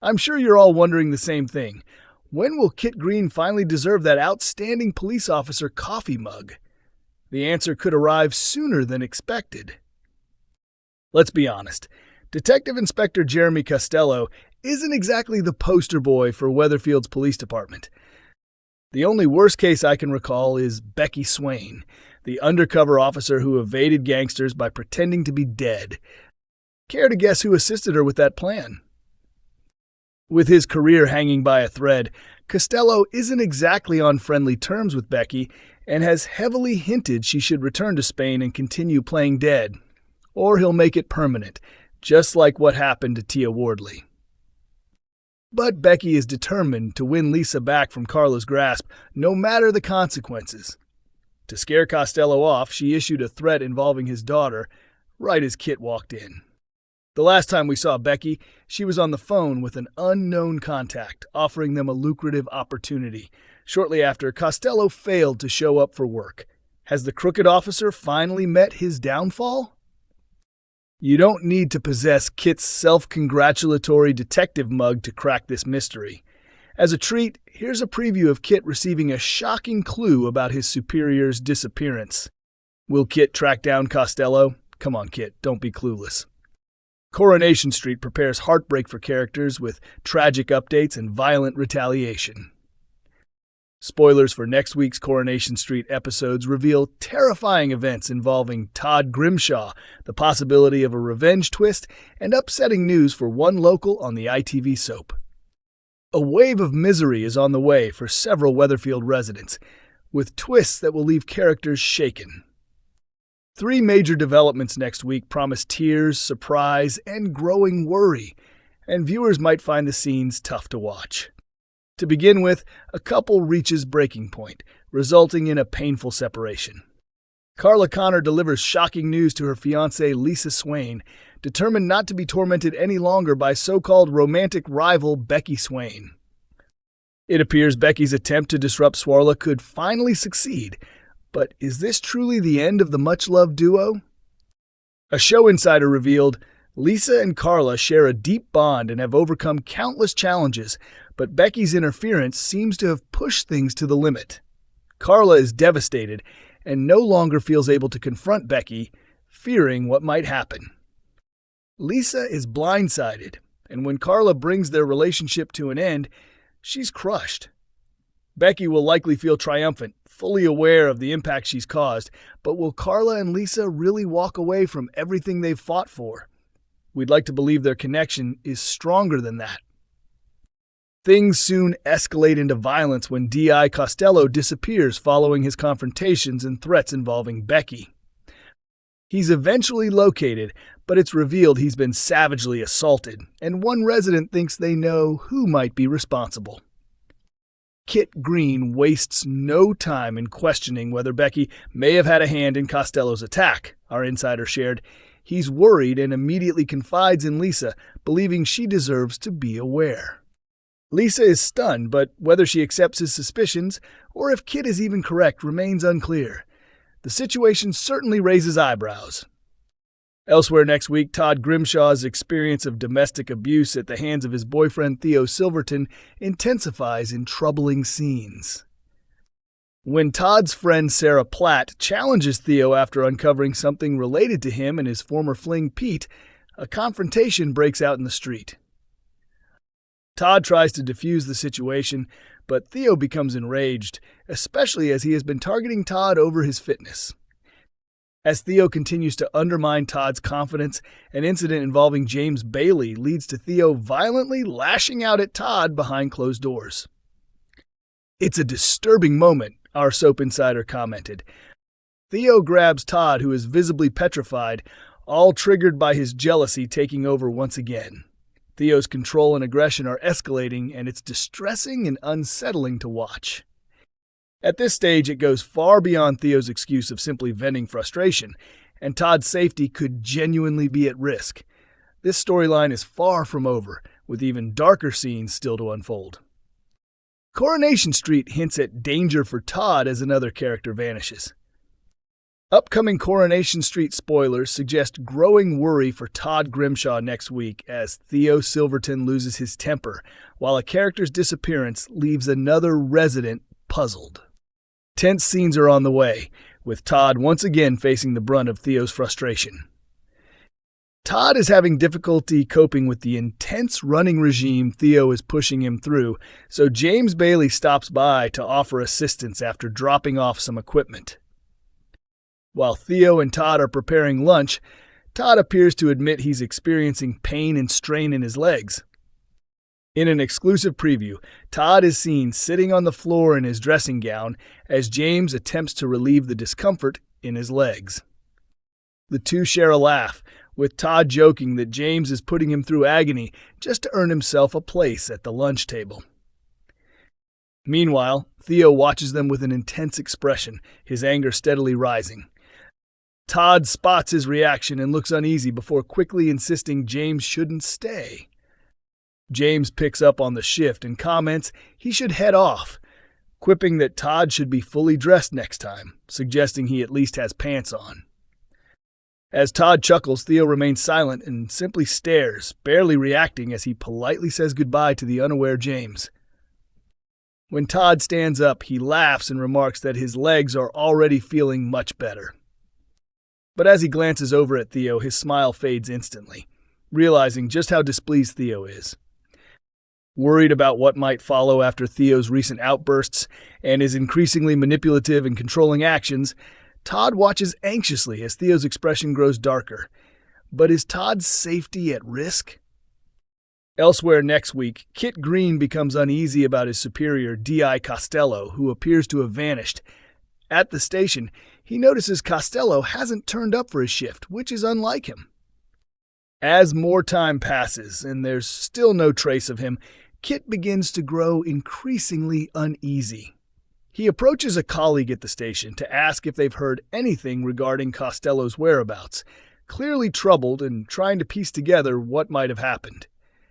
I'm sure you're all wondering the same thing. When will Kit Green finally deserve that outstanding police officer coffee mug? The answer could arrive sooner than expected. Let's be honest. Detective Inspector Jeremy Costello isn't exactly the poster boy for Weatherfield's police department. The only worst case I can recall is Becky Swain, the undercover officer who evaded gangsters by pretending to be dead. Care to guess who assisted her with that plan? With his career hanging by a thread, Costello isn't exactly on friendly terms with Becky and has heavily hinted she should return to Spain and continue playing dead. Or he'll make it permanent, just like what happened to Tia Wardley. But Becky is determined to win Lisa back from Carla's grasp, no matter the consequences. To scare Costello off, she issued a threat involving his daughter, right as Kit walked in. The last time we saw Becky, she was on the phone with an unknown contact, offering them a lucrative opportunity. Shortly after, Costello failed to show up for work. Has the crooked officer finally met his downfall? You don't need to possess Kit's self-congratulatory detective mug to crack this mystery. As a treat, here's a preview of Kit receiving a shocking clue about his superior's disappearance. Will Kit track down Costello? Come on, Kit, don't be clueless. Coronation Street prepares heartbreak for characters with tragic updates and violent retaliation. Spoilers for next week's Coronation Street episodes reveal terrifying events involving Todd Grimshaw, the possibility of a revenge twist, and upsetting news for one local on the ITV soap. A wave of misery is on the way for several Weatherfield residents, with twists that will leave characters shaken. 3 major developments next week promise tears, surprise, and growing worry, and viewers might find the scenes tough to watch. To begin with, a couple reaches breaking point, resulting in a painful separation. Carla Connor delivers shocking news to her fiancée Lisa Swain, determined not to be tormented any longer by so-called romantic rival Becky Swain. It appears Becky's attempt to disrupt Swarla could finally succeed, but is this truly the end of the much-loved duo? A show insider revealed Lisa and Carla share a deep bond and have overcome countless challenges, but Becky's interference seems to have pushed things to the limit. Carla is devastated and no longer feels able to confront Becky, fearing what might happen. Lisa is blindsided, and when Carla brings their relationship to an end, she's crushed. Becky will likely feel triumphant, fully aware of the impact she's caused, but will Carla and Lisa really walk away from everything they've fought for? We'd like to believe their connection is stronger than that. Things soon escalate into violence when D.I. Costello disappears following his confrontations and threats involving Becky. He's eventually located, but it's revealed he's been savagely assaulted, and one resident thinks they know who might be responsible. Kit Green wastes no time in questioning whether Becky may have had a hand in Costello's attack, our insider shared. He's worried and immediately confides in Lisa, believing she deserves to be aware. Lisa is stunned, but whether she accepts his suspicions or if Kit is even correct remains unclear. The situation certainly raises eyebrows. Elsewhere next week, Todd Grimshaw's experience of domestic abuse at the hands of his boyfriend Theo Silverton intensifies in troubling scenes. When Todd's friend Sarah Platt challenges Theo after uncovering something related to him and his former fling Pete, a confrontation breaks out in the street. Todd tries to defuse the situation, but Theo becomes enraged, especially as he has been targeting Todd over his fitness. As Theo continues to undermine Todd's confidence, an incident involving James Bailey leads to Theo violently lashing out at Todd behind closed doors. "It's a disturbing moment," our soap insider commented. Theo grabs Todd, who is visibly petrified, all triggered by his jealousy taking over once again. Theo's control and aggression are escalating, and it's distressing and unsettling to watch. At this stage, it goes far beyond Theo's excuse of simply venting frustration, and Todd's safety could genuinely be at risk. This storyline is far from over, with even darker scenes still to unfold. Coronation Street hints at danger for Todd as another character vanishes. Upcoming Coronation Street spoilers suggest growing worry for Todd Grimshaw next week as Theo Silverton loses his temper, while a character's disappearance leaves another resident puzzled. Tense scenes are on the way, with Todd once again facing the brunt of Theo's frustration. Todd is having difficulty coping with the intense running regime Theo is pushing him through, so James Bailey stops by to offer assistance after dropping off some equipment. While Theo and Todd are preparing lunch, Todd appears to admit he's experiencing pain and strain in his legs. In an exclusive preview, Todd is seen sitting on the floor in his dressing gown as James attempts to relieve the discomfort in his legs. The two share a laugh, with Todd joking that James is putting him through agony just to earn himself a place at the lunch table. Meanwhile, Theo watches them with an intense expression, his anger steadily rising. Todd spots his reaction and looks uneasy before quickly insisting James shouldn't stay. James picks up on the shift and comments he should head off, quipping that Todd should be fully dressed next time, suggesting he at least has pants on. As Todd chuckles, Theo remains silent and simply stares, barely reacting as he politely says goodbye to the unaware James. When Todd stands up, he laughs and remarks that his legs are already feeling much better. But as he glances over at Theo, his smile fades instantly, realizing just how displeased Theo is. Worried about what might follow after Theo's recent outbursts and his increasingly manipulative and controlling actions, Todd watches anxiously as Theo's expression grows darker. But is Todd's safety at risk? Elsewhere next week, Kit Green becomes uneasy about his superior, D.I. Costello, who appears to have vanished. At the station, he notices Costello hasn't turned up for his shift, which is unlike him. As more time passes and there's still no trace of him, Kit begins to grow increasingly uneasy. He approaches a colleague at the station to ask if they've heard anything regarding Costello's whereabouts, clearly troubled and trying to piece together what might have happened.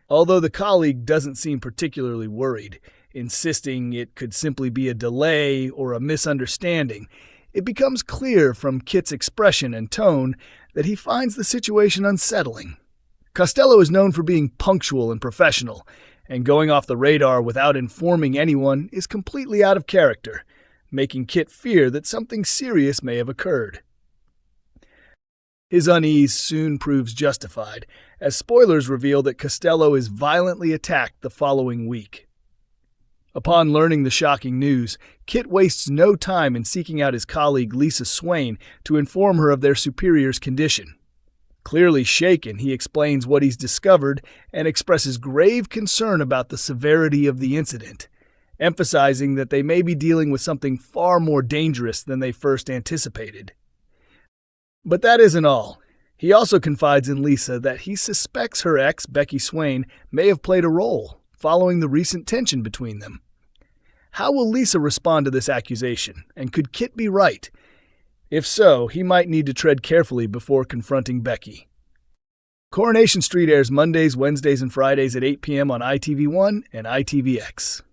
Although the colleague doesn't seem particularly worried, insisting it could simply be a delay or a misunderstanding, it becomes clear from Kit's expression and tone that he finds the situation unsettling. Costello is known for being punctual and professional, and going off the radar without informing anyone is completely out of character, making Kit fear that something serious may have occurred. His unease soon proves justified, as spoilers reveal that Costello is violently attacked the following week. Upon learning the shocking news, Kit wastes no time in seeking out his colleague Lisa Swain to inform her of their superior's condition. Clearly shaken, he explains what he's discovered and expresses grave concern about the severity of the incident, emphasizing that they may be dealing with something far more dangerous than they first anticipated. But that isn't all. He also confides in Lisa that he suspects her ex, Becky Swain, may have played a role, following the recent tension between them. How will Lisa respond to this accusation, and could Kit be right? If so, he might need to tread carefully before confronting Becky. Coronation Street airs Mondays, Wednesdays, and Fridays at 8 p.m. on ITV1 and ITVX.